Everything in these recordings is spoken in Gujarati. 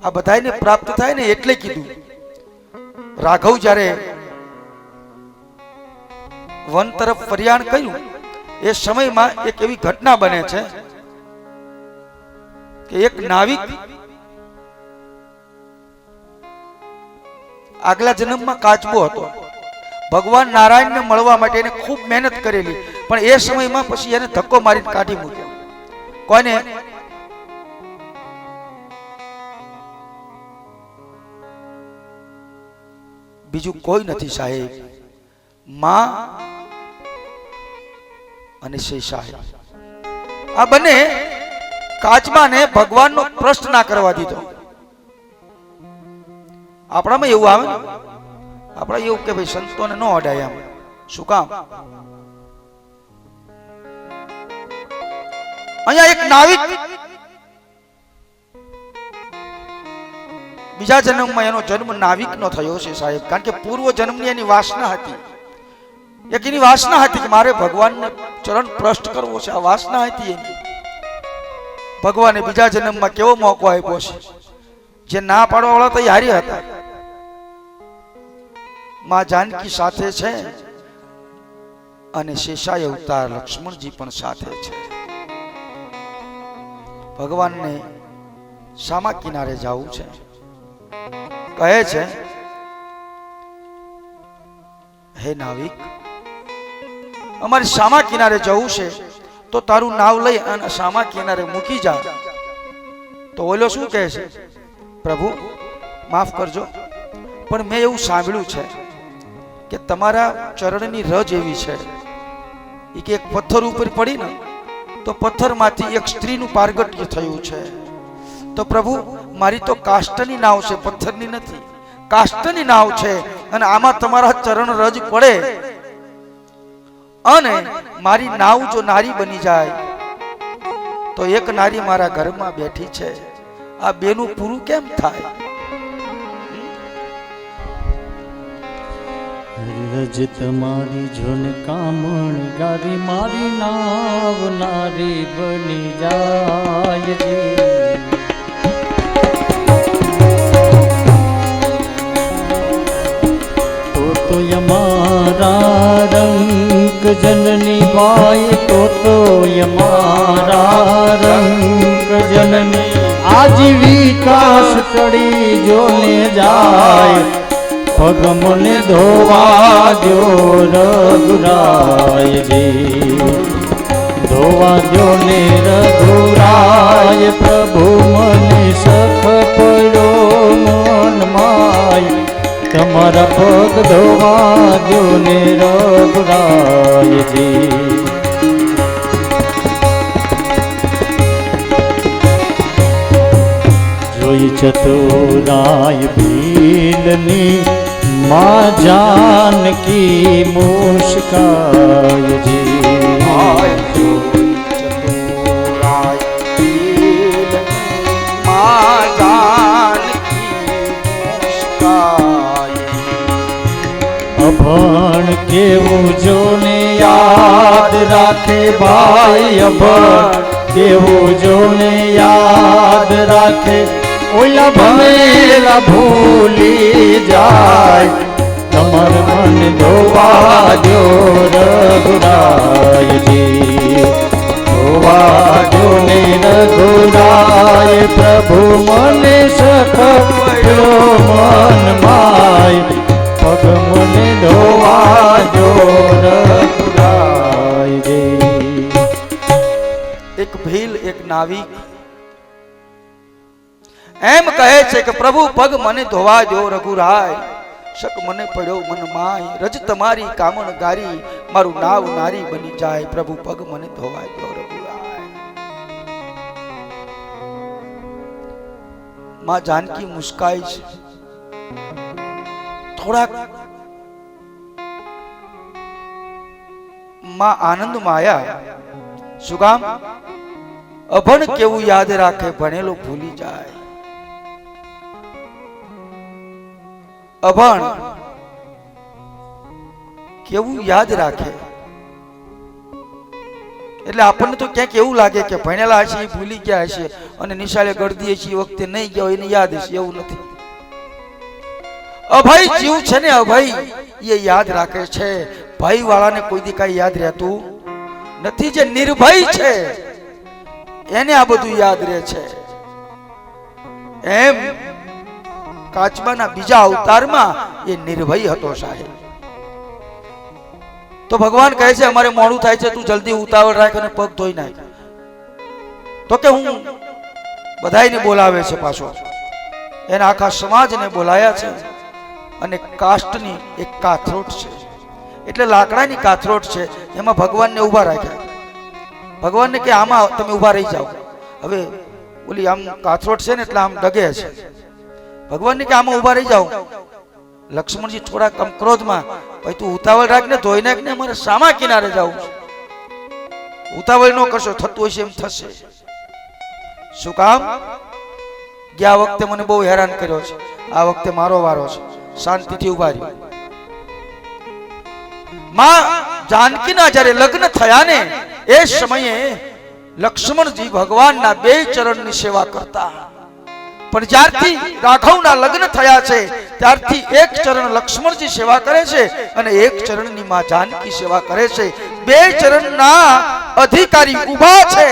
આ બધાને પ્રાપ્ત થાય ને એટલે કીધું. રાઘવ જ્યારે વન તરફ ફરિયાણ કર્યું એ સમયમાં એક એવી ઘટના બને છે કે એક નાવિક આગલા જન્મમાં કાચબો હતો. ભગવાન નારાયણને મળવા માટે એને ખૂબ મહેનત કરેલી, પણ એ સમયમાં પછી એને ધક્કો મારીને કાઢી મૂક્યો. કોને? બીજું કોઈ નથી સાહેબ, માં અને સાહેબ. આ બંને કાચબાને ભગવાનનો પ્રશ્ન ના કરવા દીધો. આપણામાં એવું આવે ને, આપણે એવું કે ભાઈ સંતોને ન અડાય. એમ શું કામ? અહીંયા એક નાવિક બીજા જન્મમાં એનો જન્મ નાવિક નો થયો છે સાહેબ, કારણ કે પૂર્વ જન્મની એની વાસના હતી. એક એની વાસના હતી કે મારે ભગવાનને ચરણ પ્રષ્ટ કરવો છે. આ વાસના હતી એની. ભગવાને બીજા જન્મમાં કેવો મોકો આપ્યો છે. જે ના પાડવા વાળા તો હારી હતા. માં જાનકી સાથે છે અને શેષાય અવતાર લક્ષ્મણજી પણ સાથે છે. ભગવાનને સામા કિનારે જવું છે. કહે છે, હે નાવિક, અમારે સામા કિનારે જવું છે, તો તારું નાવ લઈ અને સામા કિનારે મૂકી જા. તો ઓલો શું કહે છે? પ્રભુ માફ કરજો, પણ મેં એવું સાંભળ્યું છે કે તમારા ચરણની રજ એવી છે કે એક પથ્થર ઉપર પડી ને તો પથ્થરમાંથી એક સ્ત્રીનું પારગટ્ય થયું છે. તો પ્રભુ મારી તો કાષ્ટની નાવ છે, પથ્થરની નથી, કાષ્ટની નાવ છે, અને આમાં તમારા ચરણ રજ પડે અને મારી નાવ જો નારી બની જાય તો એક નારી મારા ઘરમાં બેઠી છે, આ બેનું પૂરું કેમ થાય? રજ તમારી જોન કામણ ગારી મારી નાવ નારી બની જાય જી. તો યમારા રંગ જનની બાય, તો યમારા રંગ જનની આજીવિકા ટળી જોને જાય. પગ મને ધોવા જો રઘુરાયજી, ધોવા જો ને રઘુરાય. પ્રભુ મને સખ પડ્યો મન માય, તમારા પગ ધોવા જો ને રઘુરાયજી. જોઈ ચતુરાય ભીલની માં જાનકી મુસ્કાયજી. ચતુરાય ભીલની માં જાનકી મુસ્કાય. અભણ કેવું જોને યાદ રાખે ભાઈ, અભણ કેવું જોને યાદ રાખે. ઓલા ભમેલા ભૂલી જાય, કમર મન ધોવા જો રઘુરાયજી, ધોવા જો ને રઘુરાય. પ્રભુ મને સખ પડ્યો મન માય, પગ મને ધોવા જો રઘુરાયજી. એક ભીલ, એક નાવિક એમ કહે છે કે પ્રભુ પગ મને ધોવા દો રઘુરાય, શક મને પડ્યો મન માય. રજ તમારી કામણ ગારી મારું નાવ નારી બની જાય. પ્રભુ પગ મને ધોવા દો રઘુરાય. માં જાનકી મુસ્કાય છે. થોડાક માં આનંદમાં આયા. શું કામ? અભણ કેવું યાદ રાખે, ભણેલો ભૂલી જાય. અભણ કેવું યાદ રાખે એટલે આપણને તો ક્યાંક એવું લાગે કે ભણેલા હશે એ ભૂલી ગયા હશે અને નિશાળે ગળદીએ છીએ એ વખતે નહીં ગયા હોય એને યાદ હશે, એવું નથી. અભય જીવ છે ને, અભય એ યાદ રાખે છે. ભય વાળાને કોઈ દી કાંઈ યાદ રહેતું નથી. જે નિર્ભય છે એને આ બધું યાદ રહે છે. એમ કાચબાના બીજા અવતારમાં એ નિર્ભય હતો સાહેબ. તો ભગવાન કહે છે અમારે મોડું થાય છે, તું જલ્દી ઉતાવળ રાખ અને પગ ધોઈ નાખ. તો કે હું બધાયને બોલાવે છે પાછો, એના આખા સમાજને બોલાયા છે અને કાષ્ટની એક કાથરોટ છે, એટલે લાકડાની કાથરોટ છે, એમાં ભગવાનને ઊભા રાખ્યા. ભગવાનને કે આમાં તમે ઊભા રહી જાઓ. હવે ઓલી આમ કાથરોટ છે ને એટલે આમ ડગે છે. ભગવાનને કે આમાં ઊભા રહી જાઓ. લક્ષ્મણજી થોડા કમ ક્રોધમાં, ભાઈ તું ઉતાવળ રાખ ને, ધોઈ નાખ ને, અમારે સામા કિનારે જવું છે. ઉતાવળ ન કરશો, થતું હશે એમ થશે. શું કામ? ગયા વખતે મને બહુ હેરાન કર્યો છે, આ વખતે મારો વારો છે. શાંતિથી ઉભા રહ્યો. માં જાનકીના જ્યારે લગ્ન થયા ને એ સમયે લક્ષ્મણજી ભગવાનના બે ચરણની સેવા કરતા. પણ જ્યારથી રાઘવના લગ્ન થયા છે ત્યારથી એક ચરણ લક્ષ્મણજી સેવા કરે છે અને એક ચરણની માં જાનકી સેવા કરે છે. બે ચરણના અધિકારી ઊભા છે.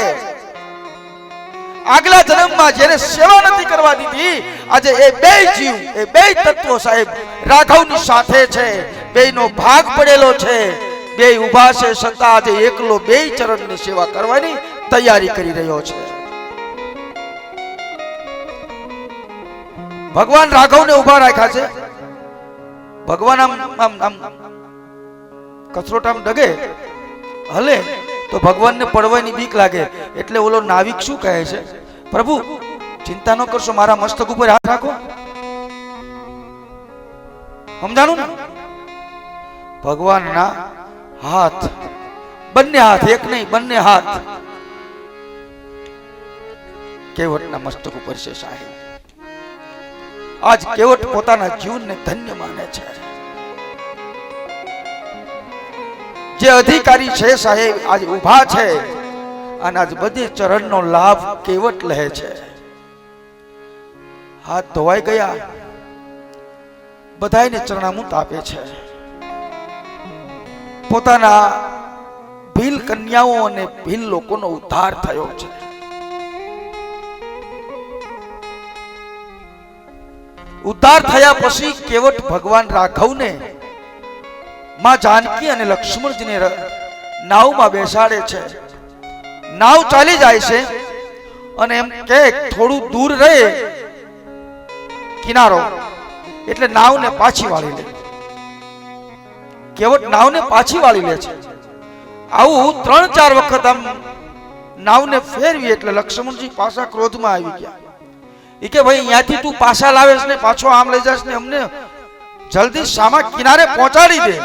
આગલા જન્મમાં જેને સેવા નથી કરવા દીધી, આજે એ બે જીવ, એ બે તત્વો સાહેબ રાઘવની સાથે છે. બેયનો ભાગ પડેલો છે. બે ઊભા છે છતાં આજે એકલો બે ચરણની સેવા કરવાની તૈયારી કરી રહ્યો છે. ભગવાન રાઘવને ઊભા રાખ્યા છે. ભગવાન આમ આમ આમ કથરોટ આમ ડગે હલે તો ભગવાનને પડવાની બીક લાગે. એટલે ઓલો નાવિક શું કહે છે, પ્રભુ ચિંતા ન કરશો, મારા મસ્તક ઉપર હાથ રાખો. સમજાણું ને? ભગવાનના હાથ, બંને હાથ, એક નહીં બંને હાથ કેવટના મસ્તક ઉપર છે સાહેબ. આજ કેવટ પોતાના જીવનને ધન્ય માને છે. જે અધિકારી છે સાહેબ આજ ઊભા છે અને આજ બધી ચરણનો લાભ કેવટ લે છે. હાથ ધોવાઈ ગયા, બધાયને ચરણામૃત આપે છે. પોતાના ભીલ કન્યાઓ અને ભીલ લોકોનો ઉદ્ધાર થયો છે. ઉદ્ધાર થયા પછી કેવટ ભગવાન રાઘવને માં જાનકી અને લક્ષ્મણજીને નાવમાં બેસાડે છે. નાવ ચાલી જાય છે અને એમ કે થોડું દૂર રહે કિનારો એટલે નાવને પાછી વાળી લે. કેવટ નાવને પાછી વાળી લે છે. આવું 3-4 વખત આમ નાવને ફેરવી એટલે લક્ષ્મણજી પાછા ક્રોધમાં આવી ગયા. એ કે ભાઈ અહીંયાથી તું પાછા લાવેશ ને પાછો આમ લઈ જાશ ને, અમને જલ્દી સામા કિનારે પહોંચાડી દે.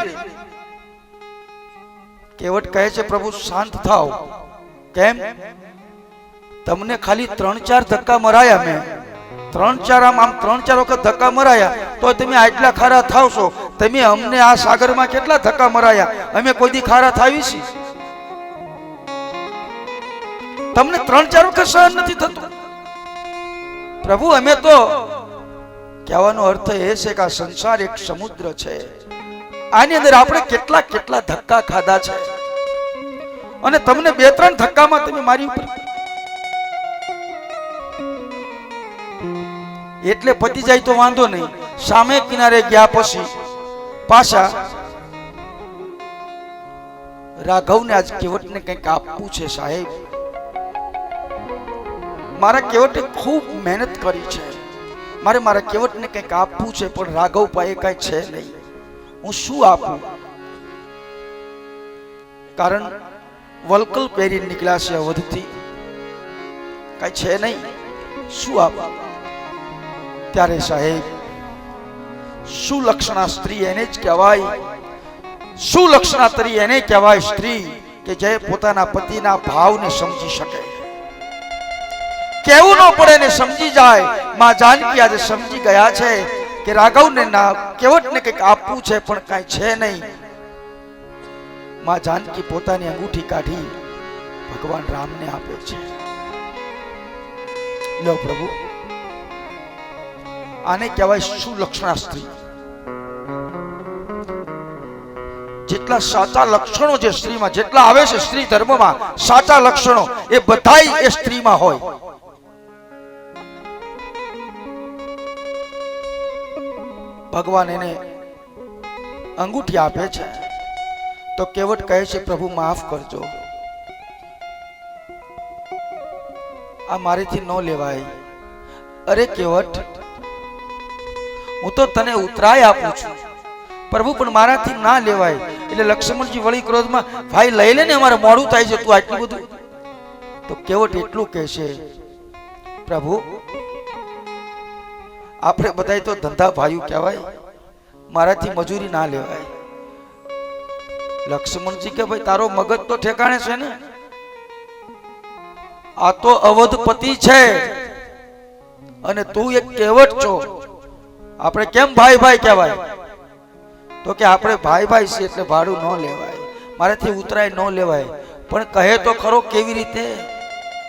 કેવટ કહે છે પ્રભુ શાંત થાઓ. કેમ? તમને ખાલી 3-4 ધક્કા મરાયા, મેં 3-4 આમ 3-4 વખત ધક્કા મરાયા તો તમે આટલા ખારા થાવશો. તમે અમને આ સાગરમાં કેટલા ધક્કા મરાયા, અમે કોઈ દી ખારા થાવી છીએ? તમને 3-4 વખત સહન નથી થતું. પ્રભુ અમે તો, કહેવાનો અર્થ એ છે કે આ સંસાર એક સમુદ્ર છે. આની અંદર આપણે કેટલા કેટલા ધક્કા ખાધા છે અને તમને 2-3 ધક્કામાં તમે મારી ઉપર એટલે પતી જાય તો વાંધો નહીં. સામે કિનારે ગયા પછી પાછા રાઘવને આજ કેવટને કંઈક આપવું છે સાહેબ. મારા કેવટે ખૂબ મહેનત કરી છે, મારા કેવટને કંઈક આપવું છે પણ રાઘવ પાસે કઈ છે નહીં. હું શું આપું? કારણ વલકલ પહેરી નીકળ્યા છે અવધથી, કઈ છે નહીં. શું આપું? ત્યારે સાહેબ સુલક્ષણા સ્ત્રી એને જ કહેવાય. સુલક્ષણા સ્ત્રી એને કહેવાય સ્ત્રી કે જે પોતાના પતિના ભાવને સમજી શકે. કેવું ન પડે ને સમજી જાય. માં જાનકી આજે સમજી ગયા છે કે રાઘવને ના કેવટને કંઈક આપવું છે પણ કાંઈ છે નહીં. માં જાનકી પોતાની અંગૂઠી કાઢી ભગવાન રામને આપે છે. લો પ્રભુ, આને કહેવાય સુલક્ષણા સ્ત્રી. જેટલા સાચા લક્ષણો જે સ્ત્રીમાં જેટલા આવે છે, સ્ત્રી ધર્મમાં સાચા લક્ષણો એ બધાય એ સ્ત્રીમાં હોય. ભગવાન એને અંગૂઠી આપે છે તો કેવટ કહે છે, પ્રભુ માફ કરજો, આ મારીથી ન લેવાય. અરે કેવટ, હું તો તને ઉતરાય આપું છું પ્રભુ, પણ મારાથી ના લેવાય. એટલે લક્ષ્મણજી વળી ક્રોધમાં, ભાઈ લઈ લે ને, અમારે મોડું થાય છે, તું આટલું બધું. તો કેવટ એટલું કહેશે, પ્રભુ આપણે બધાય તો ધંધા ભાઈઓ કહેવાય, મારાથી મજૂરી ના લેવાય. લક્ષ્મણજી કે ભાઈ તારો મગજ તો ઠેકાણે છે ને, આ તો અવધપતિ છે અને તું એક કેવટ છો, આપણે કેમ ભાઈ ભાઈ કહેવાય? તો કે આપણે ભાઈ ભાઈ છે એટલે ભાડું ન લેવાય, મારાથી ઉતરાય ન લેવાય. પણ કહે તો ખરો કેવી રીતે?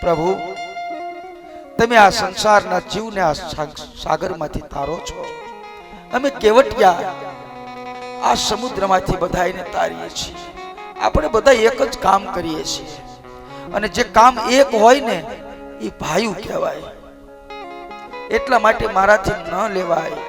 પ્રભુ તમે આ સંસારના જીવને આ સાગરમાંથી તારો છો, અમે કેવટિયા આ સમુદ્રમાંથી બધાને તારીએ છીએ. આપણે બધા એક જ કામ કરીએ છીએ અને જે કામ એક હોય ને એ ભાઈ કહેવાય. એટલા માટે મારાથી ન લેવાય.